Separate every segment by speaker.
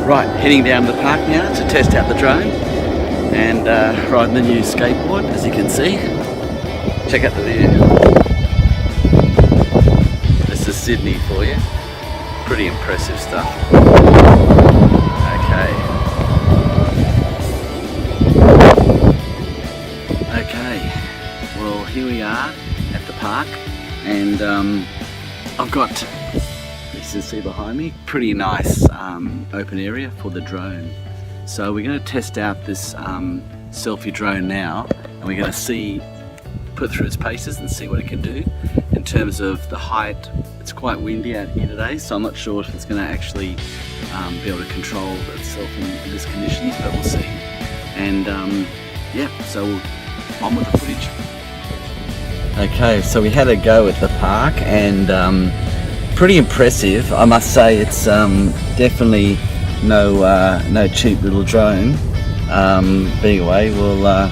Speaker 1: Right, heading down to the park now to test out the drone and riding the new skateboard, as you can see. Check out the view. This is Sydney for you. Pretty impressive stuff. Okay. Okay, well here we are at the park and I've got, as you can see behind me, pretty nice open area for the drone. So we're going to test out this selfie drone now, and we're going to put through its paces and see what it can do. In terms of the height, it's quite windy out here today, so I'm not sure if it's going to actually be able to control itself in this conditions, but we'll see. And yeah, so on with the footage. Okay, so we had a go at the park and pretty impressive, I must say. It's definitely no cheap little drone. But anyway, we'll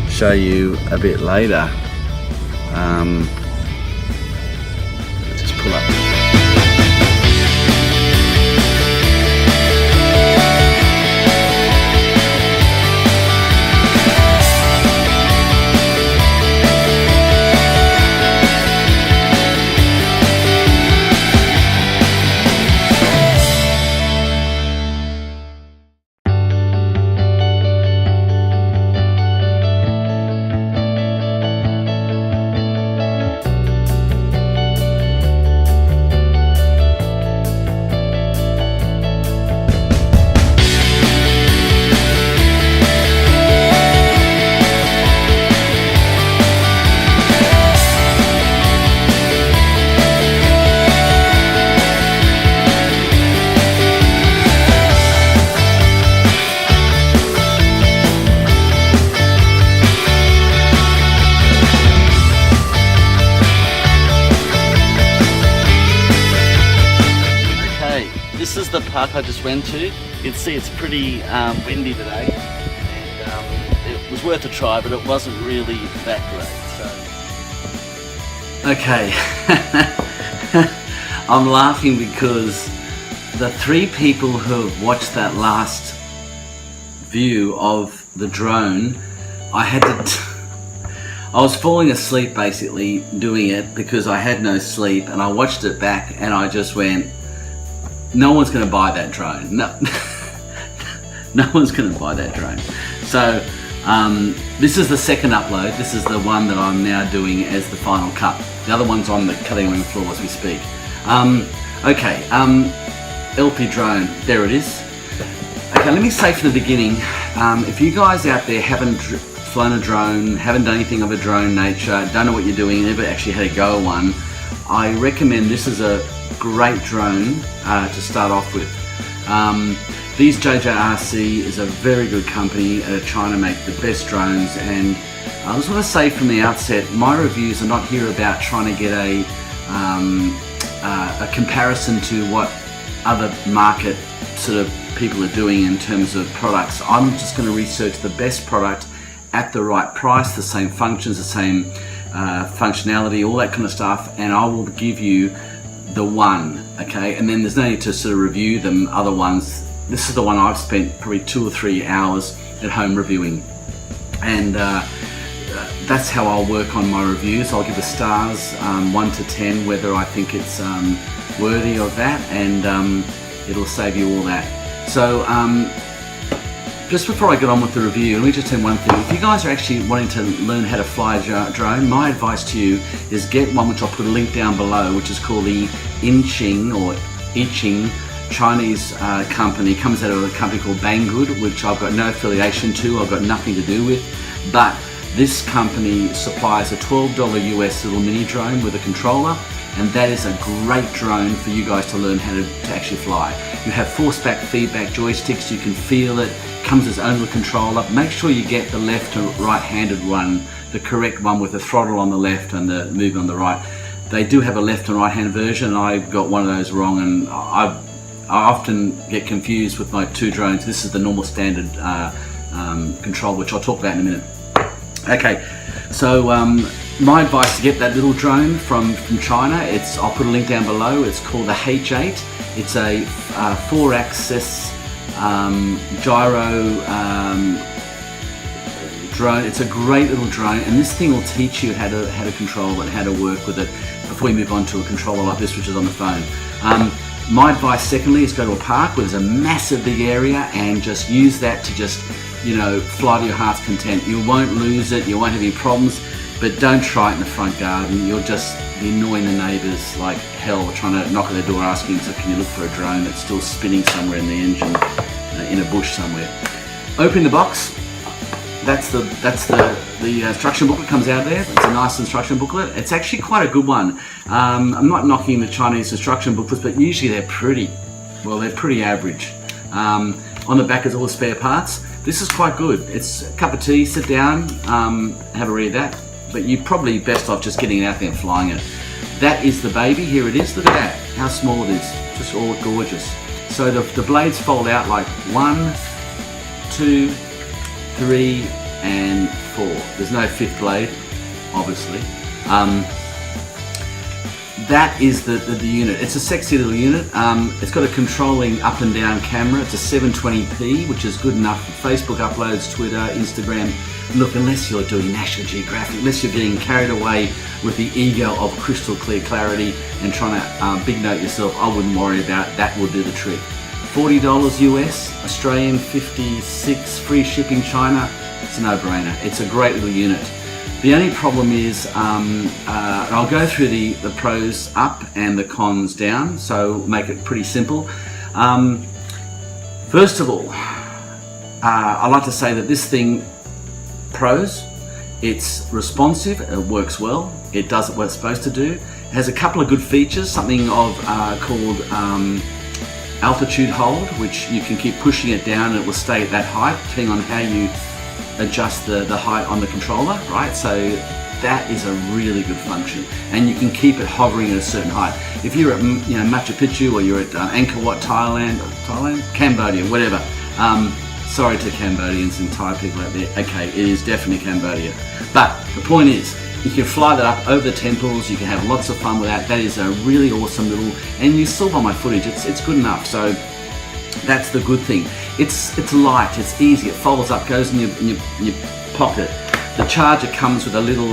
Speaker 1: show you a bit later. Just pull up. This is the park I just went to. You can see it's pretty windy today, and it was worth a try, but it wasn't really that great. So. Okay, I'm laughing because the 3 people who have watched that last view of the drone, I was falling asleep basically doing it because I had no sleep, and I watched it back and I just went, no one's going to buy that drone. No, no one's going to buy that drone. So this is the second upload. This is the one that I'm now doing as the final cut. The other one's on the cutting room floor as we speak. Okay, Elfie drone, there it is. Okay, let me say from the beginning, if you guys out there haven't flown a drone, haven't done anything of a drone nature, don't know what you're doing, never actually had a go at one, I recommend this is a great drone to start off with. These DjI is a very good company trying to make the best drones, and I just want to say from the outset, my reviews are not here about trying to get a comparison to what other market sort of people are doing in terms of products. I'm just going to research the best product at the right price, the same functions, the same functionality, all that kind of stuff, and I will give you the one, okay? And then there's no need to sort of review them other ones. This is the one I've spent probably 2 or 3 hours at home reviewing, and that's how I'll work on my reviews. I'll give the stars 1 to 10 whether I think it's worthy of that, and it'll save you all that. So just before I get on with the review, let me just tell you one thing. If you guys are actually wanting to learn how to fly a drone, my advice to you is get one, which I'll put a link down below, which is called the Iching Chinese company. It comes out of a company called Banggood, which I've got no affiliation to, I've got nothing to do with. But this company supplies a $12 US little mini drone with a controller, and that is a great drone for you guys to learn how to actually fly. You have force-back feedback joysticks, you can feel it, comes as own little controller. Make sure you get the left to right-handed one, the correct one with the throttle on the left and the movement on the right. They do have a left and right-hand version. I got one of those wrong, and I often get confused with my 2 drones. This is the normal standard control, which I'll talk about in a minute. Okay, so my advice to get that little drone from China, I'll put a link down below. It's called the H8. It's a 4-axis gyro drone. It's a great little drone, and this thing will teach you how to control it, how to work with it before you move on to a controller like this, which is on the phone. My advice, secondly, is go to a park where there's a massive big area and just use that to just, you know, fly to your heart's content. You won't lose it, you won't have any problems, but don't try it in the front garden. You'll just be annoying the neighbours like hell, trying to knock on their door asking, so can you look for a drone that's still spinning somewhere in the engine, in a bush somewhere. Open the box. That's the instruction booklet comes out there. It's a nice instruction booklet. It's actually quite a good one. I'm not knocking the Chinese instruction booklets, but usually they're pretty average. On the back is all the spare parts. This is quite good. It's a cup of tea, sit down, have a read of that. But you're probably best off just getting it out there and flying it. That is the baby. Here it is. Look at that. How small it is. Just all gorgeous. So the blades fold out like 1, 2, 3, and 4. There's no fifth blade, obviously. That is the unit. It's a sexy little unit. It's got a controlling up and down camera. It's a 720p, which is good enough for Facebook uploads, Twitter, Instagram. Look, unless you're doing National Geographic, unless you're getting carried away with the ego of crystal clear clarity and trying to big note yourself, I wouldn't worry about that. Will do the trick. $40 US, Australian 56, free shipping China. It's a no-brainer. It's a great little unit. The only problem is, and I'll go through the pros up and the cons down, so make it pretty simple. First of all, I'd like to say that this thing, pros, it's responsive, it works well, it does what it's supposed to do. It has a couple of good features, something of called altitude hold, which you can keep pushing it down and it will stay at that height depending on how you adjust the height on the controller, right? So that is a really good function, and you can keep it hovering at a certain height. If you're at Machu Picchu, or you're at Angkor Wat, Cambodia, whatever. Sorry to Cambodians and Thai people out there. Okay, it is definitely Cambodia. But the point is, you can fly that up over the temples, you can have lots of fun with that. That is a really awesome little, and you saw by my footage, it's good enough. So that's the good thing. It's light, it's easy, it folds up, goes in your pocket. The charger comes with a little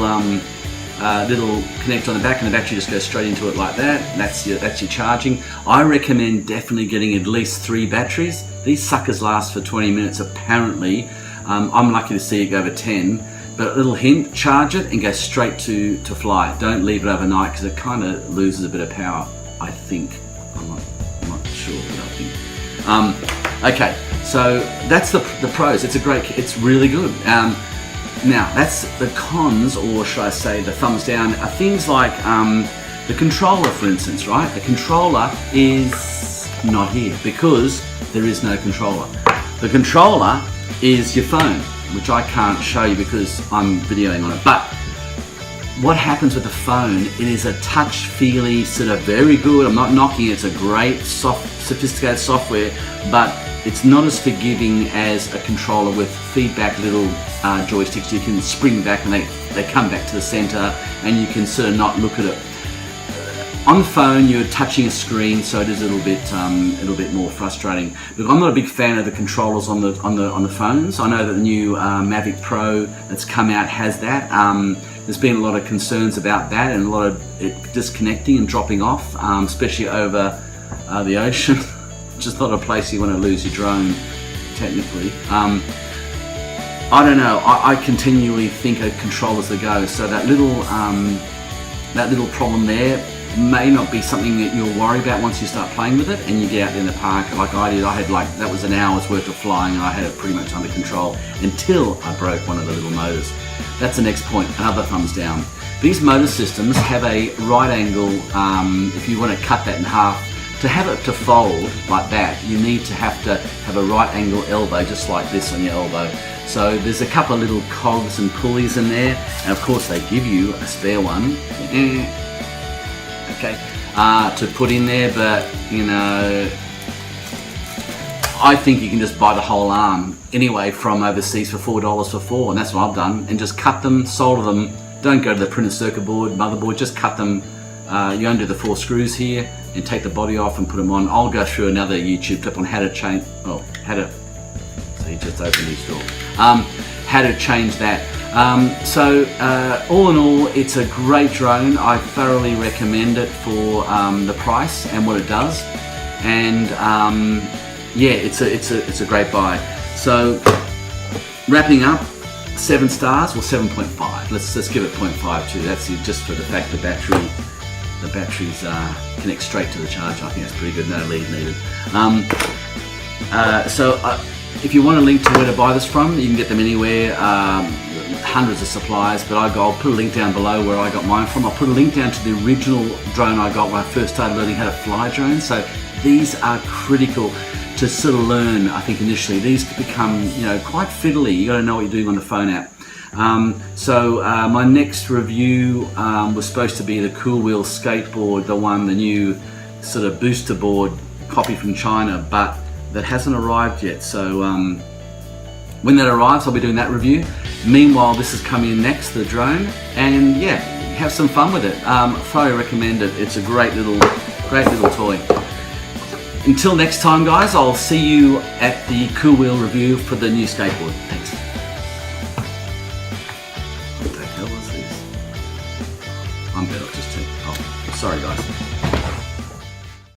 Speaker 1: little connector on the back, and the battery just goes straight into it like that. That's your charging. I recommend definitely getting at least 3 batteries. These suckers last for 20 minutes apparently. I'm lucky to see it go over 10. But a little hint, charge it and go straight to fly. Don't leave it overnight because it kind of loses a bit of power, I think. I'm not sure, but I think. Okay, so that's the pros. It's really good. Now, that's the cons, or should I say the thumbs down, are things like the controller, for instance, right? The controller is not here because there is no controller. The controller is your phone, which I can't show you because I'm videoing on it. But what happens with the phone, it is a touch-feely, sort of very good, I'm not knocking it, it's a great, sophisticated software, but it's not as forgiving as a controller with feedback little joysticks. You can spring back and they come back to the center, and you can sort of not look at it. On the phone, you're touching a screen, so it is a little bit more frustrating. Look, I'm not a big fan of the controllers on the phones. I know that the new Mavic Pro that's come out has that. There's been a lot of concerns about that, and a lot of it disconnecting and dropping off, especially over the ocean, which is not a place you want to lose your drone, technically. I don't know. I continually think of controllers the go. So that little problem there may not be something that you'll worry about once you start playing with it and you get out there in the park like I did. That was an hour's worth of flying, and I had it pretty much under control until I broke one of the little motors. That's the next point, another thumbs down. These motor systems have a right angle, if you want to cut that in half, to have it to fold like that, you need to have a right angle elbow, just like this on your elbow. So there's a couple of little cogs and pulleys in there, and of course they give you a spare one. Okay, to put in there, but you know, I think you can just buy the whole arm anyway from overseas for $4 for 4, and that's what I've done, and just cut them, solder them. Don't go to the printed circuit board, motherboard, just cut them You undo the 4 screws here and take the body off and put them on. I'll go through another YouTube clip on how to change, so he just opened his door. How to change that. All in all, it's a great drone. I thoroughly recommend it for the price and what it does. And yeah, it's a great buy. So wrapping up, 7 stars or 7.5. Let's give it 0.5 too. That's just for the fact the batteries connect straight to the charger. I think that's pretty good. No lead needed. If you want a link to where to buy this from, you can get them anywhere. Hundreds of suppliers, but I'll put a link down below where I got mine from. I'll put a link down to the original drone I got when I first started learning how to fly drones. So these are critical to sort of learn, I think, initially. These become, quite fiddly. You got to know what you're doing on the phone app. My next review was supposed to be the Cool Wheel skateboard, the new sort of booster board copy from China, but that hasn't arrived yet. So when that arrives, I'll be doing that review. Meanwhile, this is coming in next, the drone, and yeah, have some fun with it. Thoroughly recommend it. It's a great little toy. Until next time, guys, I'll see you at the Cool Wheel review for the new skateboard. Thanks. What the hell is this? I'm better just to. Oh, sorry, guys.